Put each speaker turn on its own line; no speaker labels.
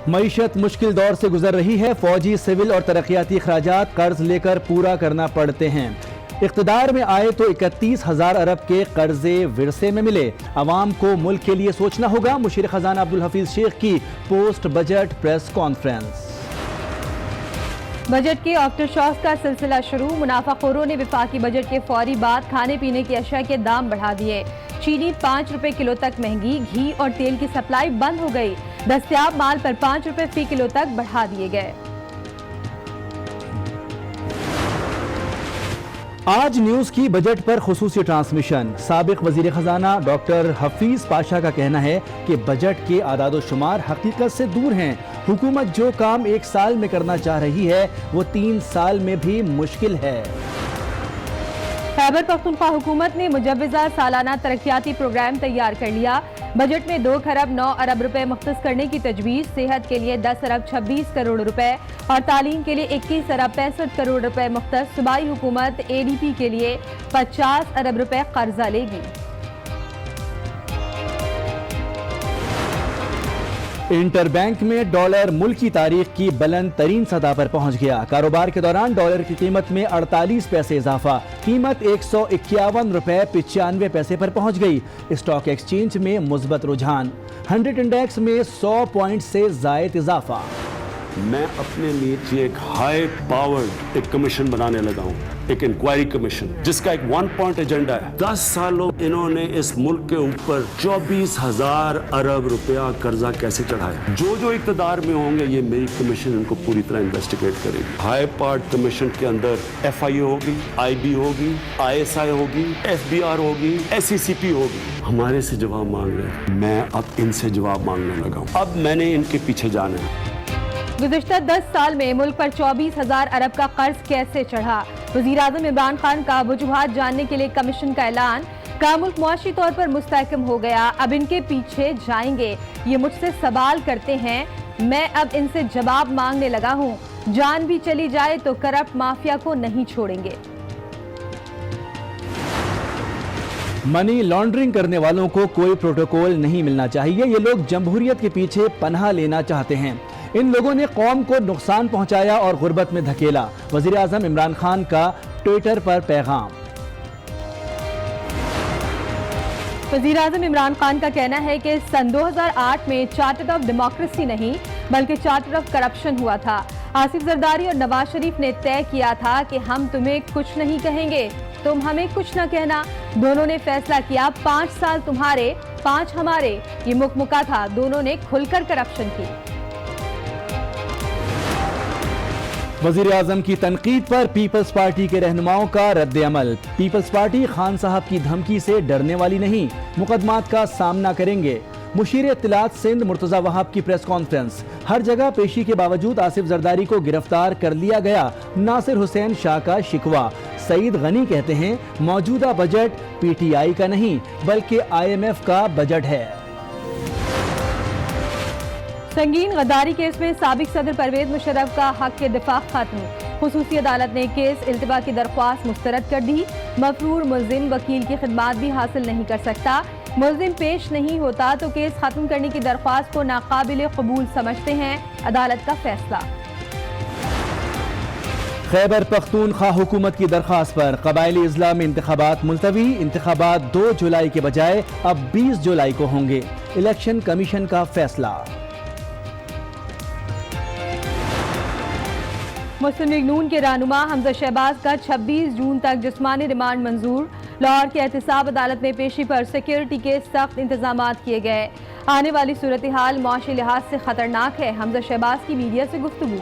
मईशत मुश्किल दौर से गुजर रही है। फौजी, सिविल और तरक्याती अखराजात कर्ज लेकर पूरा करना पड़ते हैं। इख्तिदार में आए तो 31,000 अरब के कर्जे विरसे में मिले। अवाम को मुल्क के लिए सोचना होगा। मुशीर खजाना अब्दुल हफीज शेख की post budget press conference.
Budget के आफ्टर शॉक्स का सिलसिला शुरू। मुनाफाखोरों ने वफाकी बजट के फौरी बाद खाने पीने की अशिया के दाम बढ़ा दिए। चीनी 5 रुपए किलो तक महंगी, घी और तेल की सप्लाई बंद हो गई। दस्तयाब माल पर 5 रुपए फी किलो तक बढ़ा दिए गए।
आज न्यूज की बजट पर खुसूसी ट्रांसमिशन। साबिक वजीर खजाना डॉक्टर हफीज पाशा का कहना है कि बजट के आदादोशुमार हकीकत से दूर हैं। हुकूमत जो काम 1 साल में करना चाह रही है वो 3 साल में भी मुश्किल है।
खैबर पख्तूनख्वा हुकूमत ने मुजव्वज़ा सालाना तरक्याती प्रोग्राम तैयार कर लिया। बजट में 2 खरब 9 अरब रुपए मुख्तस करने की तजवीज़। सेहत के लिए 10 अरब 26 करोड़ रुपए और तालीम के लिए 21 अरब 65 करोड़ रुपए मुख्तस। सूबाई हुकूमत ADP के लिए 50 अरब रुपए कर्जा लेगी।
इंटर बैंक में डॉलर मुल्क की तारीख की बुलंद तरीन सतह पर पहुंच गया। कारोबार के दौरान डॉलर की कीमत में 48 पैसे इजाफा। कीमत 151 रुपए 95 पैसे पर पहुंच गई। स्टॉक एक्सचेंज में मुस्बत रुझान। 100 इंडेक्स में 100 पॉइंट से जायद इजाफा।
मैं अपने लिए एक हाई पावर्ड एक कमीशन बनाने लगा हूँ, एक इंक्वायरी कमीशन जिसका एक 1 पॉइंट एजेंडा है। 10 सालों इन्होंने इस मुल्क के ऊपर 24,000 अरब रुपया कर्जा कैसे चढ़ाया। जो इक्तदार में होंगे ये मेरी कमीशन इनको पूरी तरह इन्वेस्टिगेट करेगी। हाई पावर्ड कमीशन के अंदर FIA होगी, IB होगी, ISI होगी, FBR होगी, SECP होगी। हमारे से जवाब मांग रहे हैं, मैं अब इनसे जवाब मांगने लगा हूँ। अब मैंने इनके पीछे जाना है।
गुज़िश्ता 10 साल में मुल्क पर 24,000 अरब का कर्ज कैसे चढ़ा। वज़ीर-ए-आज़म इमरान खान का वजूहात जानने के लिए कमीशन का ऐलान। का मुल्क मुआशी तौर पर मुस्तहकम हो गया, अब इनके पीछे जाएंगे। ये मुझसे सवाल करते हैं, मैं अब इनसे जवाब मांगने लगा हूँ। जान भी चली जाए तो करप्ट माफिया को नहीं छोड़ेंगे।
मनी लॉन्ड्रिंग करने वालों को कोई प्रोटोकॉल नहीं मिलना चाहिए। ये लोग जमहूरियत के पीछे पनाह लेना चाहते हैं। इन लोगों ने कौम को नुकसान पहुंचाया और गुर्बत में धकेला। वजीर आज़म इमरान खान का ट्विटर पर पैगाम।
वजीर आज़म इमरान खान का कहना है कि सन 2008 में चार्टर ऑफ डेमोक्रेसी नहीं बल्कि चार्टर ऑफ करप्शन हुआ था। आसिफ जरदारी और नवाज शरीफ ने तय किया था कि हम तुम्हें कुछ नहीं कहेंगे, तुम हमें कुछ न कहना। दोनों ने फैसला किया 5 साल तुम्हारे 5 हमारे। ये मुकमुका था, दोनों ने खुलकर करप्शन की।
वजीर आज़म की तनकीद पर पीपल्स पार्टी के रहनुमाओं का रद्द अमल। पीपल्स पार्टी खान साहब की धमकी से डरने वाली नहीं, मुकदमात का सामना करेंगे। मुशीर इत्तलात सिंध मुर्तज़ा वहाब की प्रेस कॉन्फ्रेंस। हर जगह पेशी के बावजूद आसिफ जरदारी को गिरफ्तार कर लिया गया। नासिर हुसैन शाह का शिकवा। सईद गनी कहते हैं मौजूदा बजट PTI का नहीं बल्कि IMF का बजट है।
संगीन गद्दारी केस में साबिक सदर परवेज मुशर्रफ का हक के दिफा खत्म। खुसूसी अदालत ने केस इल्तिवा की दरख्वास्त मुस्तरद कर दी। मफरूर मुल्जिम वकील की खिदमात भी हासिल नहीं कर सकता। मुल्जिम पेश नहीं होता तो केस खत्म करने की दरख्वास्त को नाकाबिल कबूल समझते हैं। अदालत का फैसला।
खैबर पख्तूनख्वा हुकूमत की दरख्वास्त पर कबायली इजला में इंतखाबात मुलतवी। इंतखाबात 2 जुलाई के बजाय अब 20 जुलाई को होंगे। इलेक्शन कमीशन का फैसला।
मुस्लिम लीग नून के रहनुमा हमजा शहबाज का 26 जून तक जिस्मानी रिमांड मंजूर। लाहौर की एहतिसाब अदालत में पेशी पर सिक्योरिटी के सख्त इंतजाम किए गए। आने वाली सूरत हाल मुआशी लिहाज से खतरनाक है। हमजा शहबाज की मीडिया से गुफ्तगू।